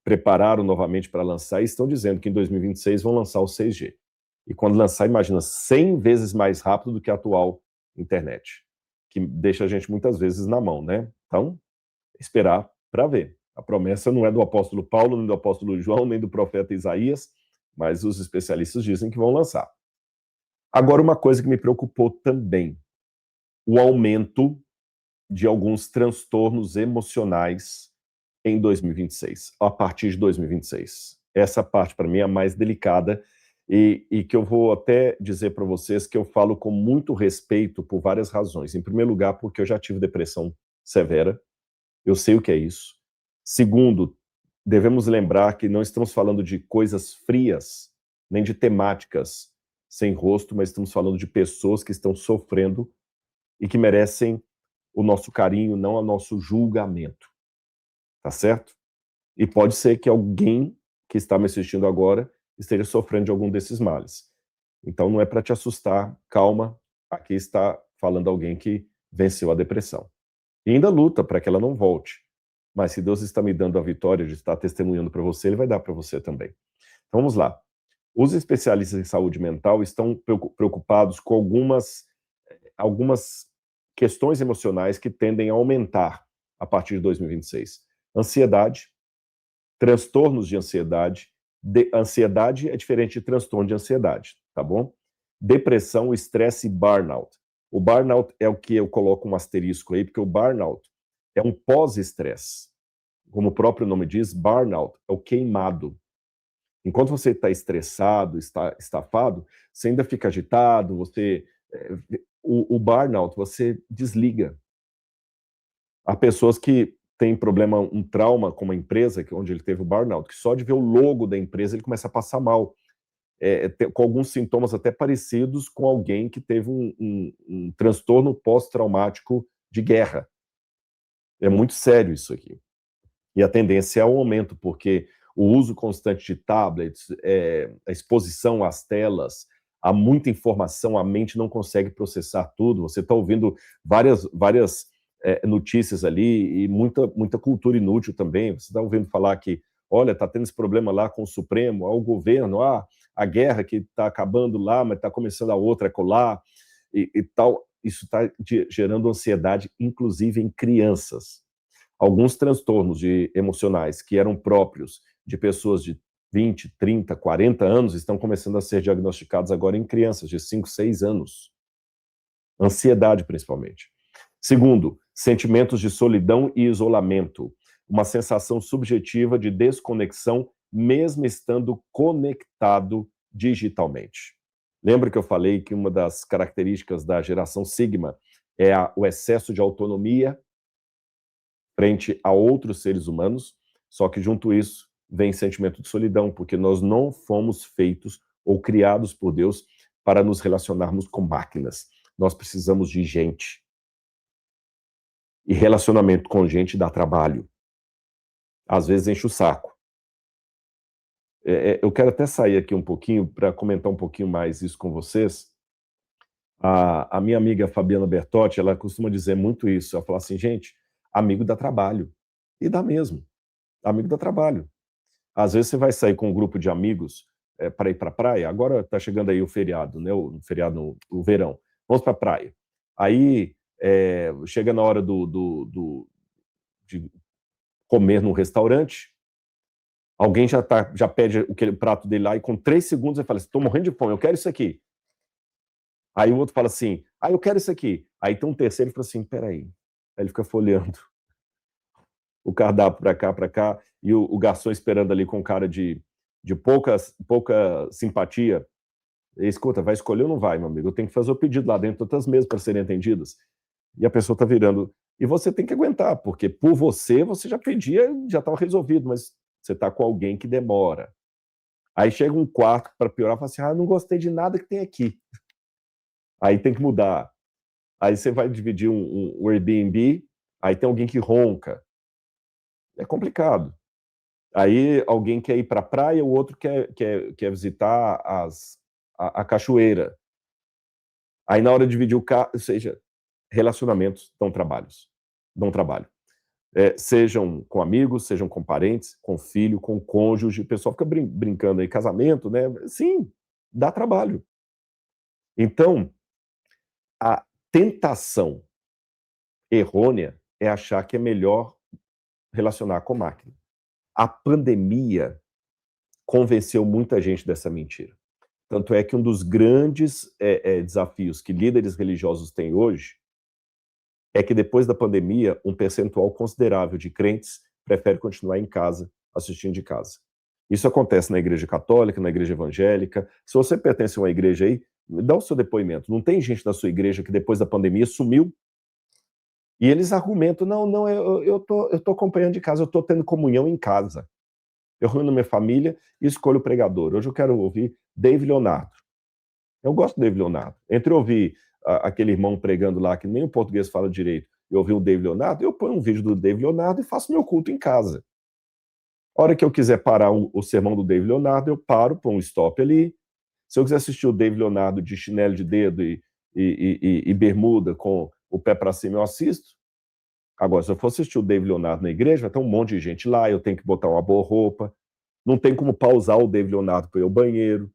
Speaker 1: prepararam novamente para lançar e estão dizendo que em 2026 vão lançar o 6G. E quando lançar, imagina, 100 vezes mais rápido do que a atual internet, que deixa a gente muitas vezes na mão, né? Então, esperar para ver. A promessa não é do apóstolo Paulo, nem do apóstolo João, nem do profeta Isaías, mas os especialistas dizem que vão lançar. Agora, uma coisa que me preocupou também, o aumento de alguns transtornos emocionais em 2026, a partir de 2026. Essa parte, para mim, é a mais delicada e que eu vou até dizer para vocês que eu falo com muito respeito por várias razões. Em primeiro lugar, porque eu já tive depressão severa, eu sei o que é isso. Segundo, devemos lembrar que não estamos falando de coisas frias, nem de temáticas sem rosto, mas estamos falando de pessoas que estão sofrendo e que merecem o nosso carinho, não o nosso julgamento. Tá certo? E pode ser que alguém que está me assistindo agora esteja sofrendo de algum desses males. Então não é para te assustar, calma, aqui está falando alguém que venceu a depressão. E ainda luta para que ela não volte. Mas se Deus está me dando a vitória de estar testemunhando para você, Ele vai dar para você também. Então vamos lá. Os especialistas em saúde mental estão preocupados com algumas questões emocionais que tendem a aumentar a partir de 2026. Ansiedade, transtornos de ansiedade. Ansiedade é diferente de transtorno de ansiedade, tá bom? Depressão, estresse e burnout. O burnout é o que eu coloco um asterisco aí, porque o burnout é um pós-estresse. Como o próprio nome diz, burnout é o queimado. Enquanto você está estressado, está estafado, você ainda fica agitado, o burnout, você desliga. Há pessoas que têm problema, um trauma com uma empresa, onde ele teve o burnout, que só de ver o logo da empresa ele começa a passar mal. Com alguns sintomas até parecidos com alguém que teve um transtorno pós-traumático de guerra. É muito sério isso aqui. E a tendência é o aumento, porque o uso constante de tablets, a exposição às telas, há muita informação, a mente não consegue processar tudo. Você está ouvindo várias notícias ali e muita cultura inútil também. Você está ouvindo falar que, olha, está tendo esse problema lá com o Supremo, o governo, a guerra que está acabando lá, mas está começando a outra acolá, e tal. Isso está gerando ansiedade, inclusive em crianças. Alguns transtornos emocionais que eram próprios de pessoas de 20, 30, 40 anos estão começando a ser diagnosticados agora em crianças de 5, 6 anos. Ansiedade, principalmente. Segundo, sentimentos de solidão e isolamento. Uma sensação subjetiva de desconexão, mesmo estando conectado digitalmente. Lembra que eu falei que uma das características da geração Sigma é o excesso de autonomia frente a outros seres humanos, só que junto a isso vem sentimento de solidão, porque nós não fomos feitos ou criados por Deus para nos relacionarmos com máquinas. Nós precisamos de gente. E relacionamento com gente dá trabalho. Às vezes enche o saco. Eu quero até sair aqui um pouquinho para comentar um pouquinho mais isso com vocês. A minha amiga Fabiana Bertotti, ela costuma dizer muito isso. Ela fala assim, gente, amigo dá trabalho. E dá mesmo. Amigo dá trabalho. Às vezes você vai sair com um grupo de amigos para ir para a praia. Agora está chegando aí o feriado, né? O feriado, o verão. Vamos para a praia. Aí chega na hora de comer num restaurante, alguém já pede aquele prato dele lá e com 3 segundos ele fala assim, estou morrendo de fome, eu quero isso aqui. Aí o outro fala assim, eu quero isso aqui. Aí tem um terceiro que fala assim, peraí. Aí ele fica folheando o cardápio para cá, e o garçom esperando ali com cara de pouca simpatia. E, escuta, vai escolher ou não vai, meu amigo? Eu tenho que fazer o pedido lá dentro, outras mesas para serem atendidas. E a pessoa está virando E você tem que aguentar, porque por você já pedia, já estava resolvido, mas você está com alguém que demora. Aí chega um quarto para piorar, fala assim, não gostei de nada que tem aqui. Aí tem que mudar. Aí você vai dividir um Airbnb, aí tem alguém que ronca. É complicado. Aí alguém quer ir para a praia, o outro quer visitar a cachoeira. Aí na hora de dividir o carro, ou seja, relacionamentos dão trabalho. Sejam com amigos, sejam com parentes, com filho, com cônjuge, o pessoal fica brincando aí, casamento, né? Sim, dá trabalho. Então, a tentação errônea é achar que é melhor relacionar com máquina. A pandemia convenceu muita gente dessa mentira. Tanto é que um dos grandes desafios que líderes religiosos têm hoje é que depois da pandemia, um percentual considerável de crentes prefere continuar em casa, assistindo de casa. Isso acontece na igreja católica, na igreja evangélica. Se você pertence a uma igreja aí, dá o seu depoimento. Não tem gente da sua igreja que depois da pandemia sumiu? E eles argumentam, não, eu tô acompanhando de casa, eu tô tendo comunhão em casa. Eu reúno minha família e escolho o pregador. Hoje eu quero ouvir David Leonardo. Eu gosto do David Leonardo. Entre ouvir aquele irmão pregando lá, que nem o português fala direito, e ouvir o David Leonardo, eu ponho um vídeo do David Leonardo e faço meu culto em casa. A hora que eu quiser parar o sermão do David Leonardo, eu paro, põe um stop ali. Se eu quiser assistir o David Leonardo de chinelo de dedo e bermuda com o pé para cima, eu assisto. Agora, se eu for assistir o David Leonardo na igreja, vai ter um monte de gente lá, eu tenho que botar uma boa roupa. Não tem como pausar o David Leonardo para ir ao banheiro.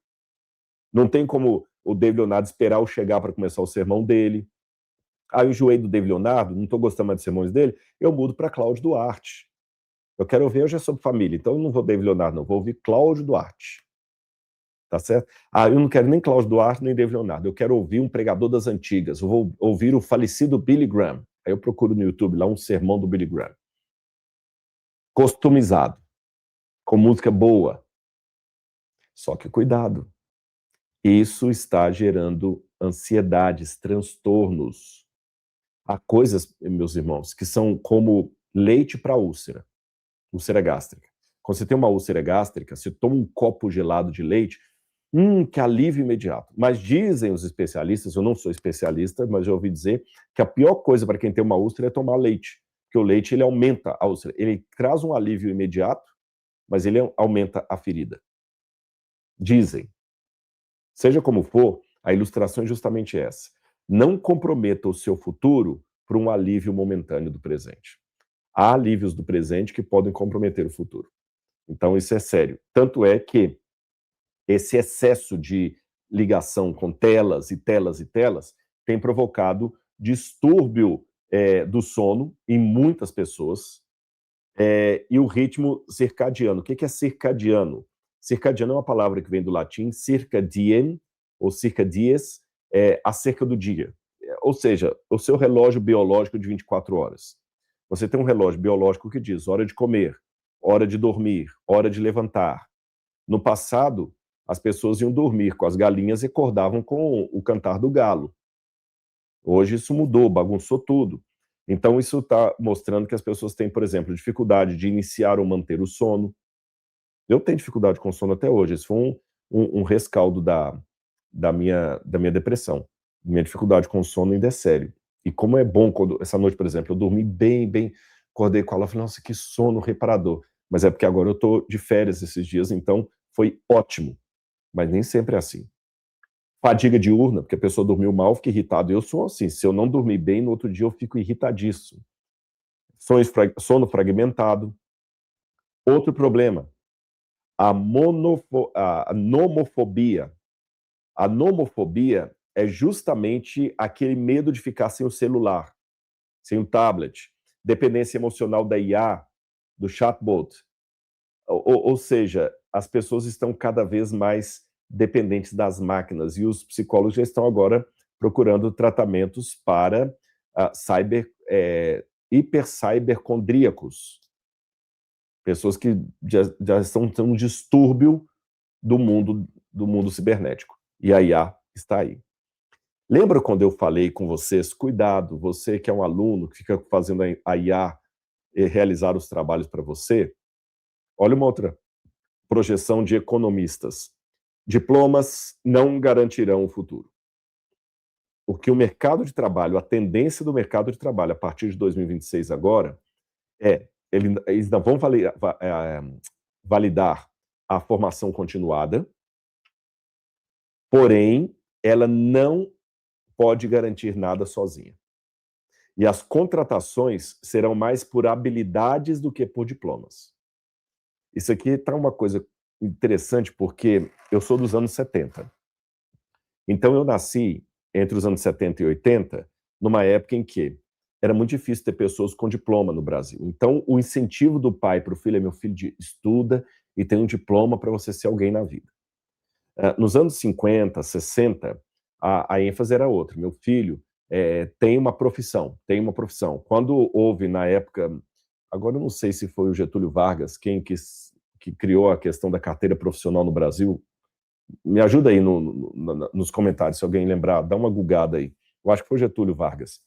Speaker 1: Não tem como o David Leonardo esperar eu chegar para começar o sermão dele. Aí eu enjoei do David Leonardo, não estou gostando mais dos sermões dele, eu mudo para Cláudio Duarte. Eu quero ouvir hoje é sobre família, então eu não vou David Leonardo, não, vou ouvir Cláudio Duarte. Tá certo? Eu não quero nem Cláudio Duarte, nem David Leonardo. Eu quero ouvir um pregador das antigas. Eu vou ouvir o falecido Billy Graham. Aí eu procuro no YouTube lá um sermão do Billy Graham. Customizado. Com música boa. Só que cuidado. Isso está gerando ansiedades, transtornos. Há coisas, meus irmãos, que são como leite para úlcera gástrica. Quando você tem uma úlcera gástrica, você toma um copo gelado de leite, que alívio imediato. Mas dizem os especialistas, eu não sou especialista, mas já ouvi dizer que a pior coisa para quem tem uma úlcera é tomar leite, porque o leite ele aumenta a úlcera, ele traz um alívio imediato, mas ele aumenta a ferida. Dizem. Seja como for, a ilustração é justamente essa. Não comprometa o seu futuro por um alívio momentâneo do presente. Há alívios do presente que podem comprometer o futuro. Então isso é sério. Tanto é que esse excesso de ligação com telas e telas e telas tem provocado distúrbio do sono em muitas pessoas e o ritmo circadiano. O que é circadiano? Circadiano é uma palavra que vem do latim circadien, ou circadies, acerca do dia. Ou seja, o seu relógio biológico de 24 horas. Você tem um relógio biológico que diz hora de comer, hora de dormir, hora de levantar. No passado, as pessoas iam dormir com as galinhas e acordavam com o cantar do galo. Hoje isso mudou, bagunçou tudo. Então isso está mostrando que as pessoas têm, por exemplo, dificuldade de iniciar ou manter o sono. Eu tenho dificuldade com sono até hoje. Isso foi um rescaldo da minha depressão. Minha dificuldade com sono ainda é sério. E como é bom, essa noite, por exemplo, eu dormi bem, acordei com ela, falei, nossa, que sono reparador. Mas é porque agora eu estou de férias esses dias, então foi ótimo. Mas nem sempre é assim. Fadiga diurna, porque a pessoa dormiu mal, fica irritado. Eu sou assim, se eu não dormir bem, no outro dia eu fico irritadíssimo. Sono fragmentado. Outro problema, a nomofobia. A nomofobia é justamente aquele medo de ficar sem o celular, sem o tablet, dependência emocional da IA, do chatbot. Ou seja, as pessoas estão cada vez mais dependentes das máquinas e os psicólogos já estão agora procurando tratamentos para hipercybercondríacos, pessoas que já estão tendo um distúrbio do mundo cibernético. E a IA está aí. Lembra quando eu falei com vocês, cuidado, você que é um aluno, que fica fazendo a IA realizar os trabalhos para você? Olha uma outra projeção de economistas. Diplomas não garantirão o futuro. Porque o mercado de trabalho, a tendência do mercado de trabalho a partir de 2026 agora, eles ainda vão validar a formação continuada, porém, ela não pode garantir nada sozinha. E as contratações serão mais por habilidades do que por diplomas. Isso aqui está uma coisa interessante, porque eu sou dos anos 70. Então, eu nasci entre os anos 70 e 80, numa época em que era muito difícil ter pessoas com diploma no Brasil. Então, o incentivo do pai para o filho é: meu filho, estuda e tem um diploma para você ser alguém na vida. Nos anos 50, 60, a ênfase era outra. Meu filho tem uma profissão. Quando houve, na época, agora eu não sei se foi o Getúlio Vargas que criou a questão da carteira profissional no Brasil. Me ajuda aí nos comentários, se alguém lembrar, dá uma gugada aí. Eu acho que foi Getúlio Vargas.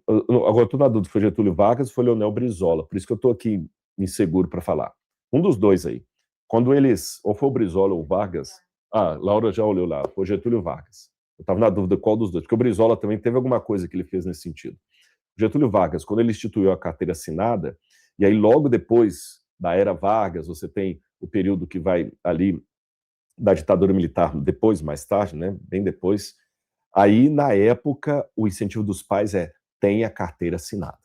Speaker 1: Agora estou na dúvida, foi Getúlio Vargas ou foi Leonel Brizola, por isso que eu estou aqui inseguro para falar. Um dos dois aí. Quando eles, ou foi o Brizola ou o Vargas, Laura já olhou lá, foi Getúlio Vargas. Eu estava na dúvida qual dos dois, porque o Brizola também teve alguma coisa que ele fez nesse sentido. Getúlio Vargas, quando ele instituiu a carteira assinada, e aí logo depois da era Vargas, você tem o período que vai ali da ditadura militar, depois, mais tarde, né, bem depois, aí na época o incentivo dos pais tenha a carteira assinada.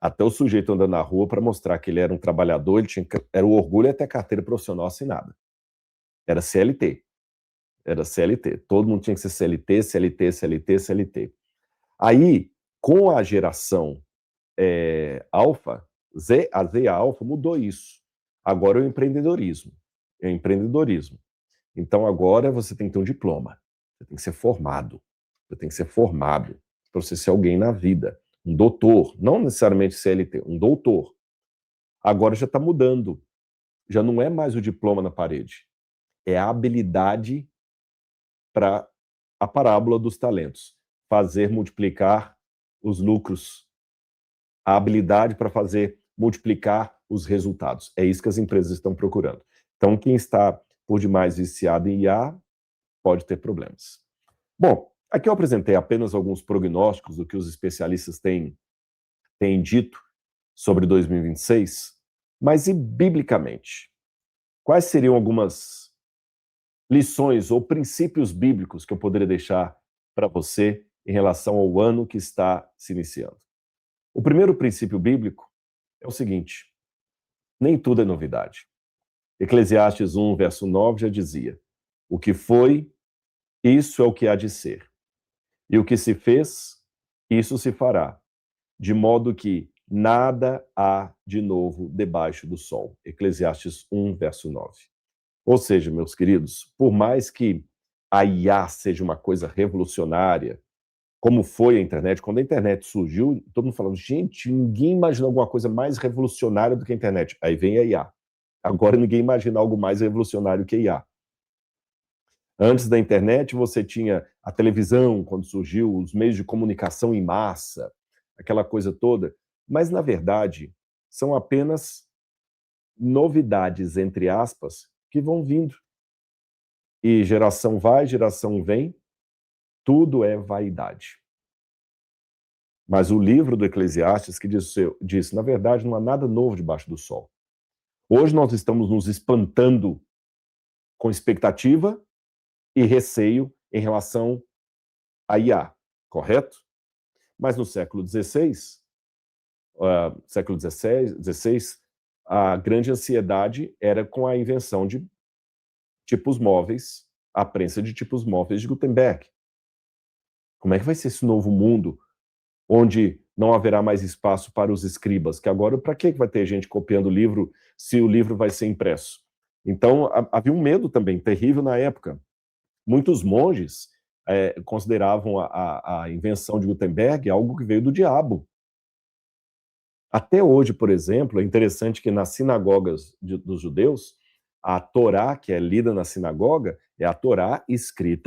Speaker 1: Até o sujeito andando na rua para mostrar que ele era um trabalhador, era o orgulho até a carteira profissional assinada. Era CLT. Era CLT. Todo mundo tinha que ser CLT, CLT, CLT, CLT. Aí, com a geração alfa, a Z alfa mudou isso. Agora é o empreendedorismo. Então agora você tem que ter um diploma. Você tem que ser formado. Para você ser alguém na vida. Um doutor, não necessariamente CLT, um doutor. Agora já está mudando. Já não é mais o diploma na parede. É a habilidade para a parábola dos talentos. Fazer multiplicar os lucros. A habilidade para fazer multiplicar os resultados. É isso que as empresas estão procurando. Então, quem está por demais viciado em IA pode ter problemas. Bom, aqui eu apresentei apenas alguns prognósticos do que os especialistas têm dito sobre 2026, mas e biblicamente? Quais seriam algumas lições ou princípios bíblicos que eu poderia deixar para você em relação ao ano que está se iniciando? O primeiro princípio bíblico é o seguinte: nem tudo é novidade. Eclesiastes 1, verso 9 já dizia: o que foi, isso é o que há de ser. E o que se fez, isso se fará. De modo que nada há de novo debaixo do sol. Eclesiastes 1, verso 9. Ou seja, meus queridos, por mais que a IA seja uma coisa revolucionária, como foi a internet, quando a internet surgiu, todo mundo falando: gente, ninguém imaginou alguma coisa mais revolucionária do que a internet. Aí vem a IA. Agora ninguém imagina algo mais revolucionário que a IA. Antes da internet, você tinha a televisão, quando surgiu, os meios de comunicação em massa, aquela coisa toda. Mas, na verdade, são apenas novidades, entre aspas, que vão vindo. E geração vai, geração vem, tudo é vaidade. Mas o livro do Eclesiastes que diz, na verdade, não há nada novo debaixo do sol. Hoje nós estamos nos espantando com expectativa e receio em relação à IA, correto? Mas no século XVI, a grande ansiedade era com a invenção de tipos móveis, a prensa de tipos móveis de Gutenberg. Como é que vai ser esse novo mundo onde não haverá mais espaço para os escribas? Que agora, para que vai ter gente copiando o livro se o livro vai ser impresso? Então, havia um medo também terrível na época. Muitos monges consideravam a invenção de Gutenberg algo que veio do diabo. Até hoje, por exemplo, é interessante que nas sinagogas dos judeus, a Torá, que é lida na sinagoga, é a Torá escrita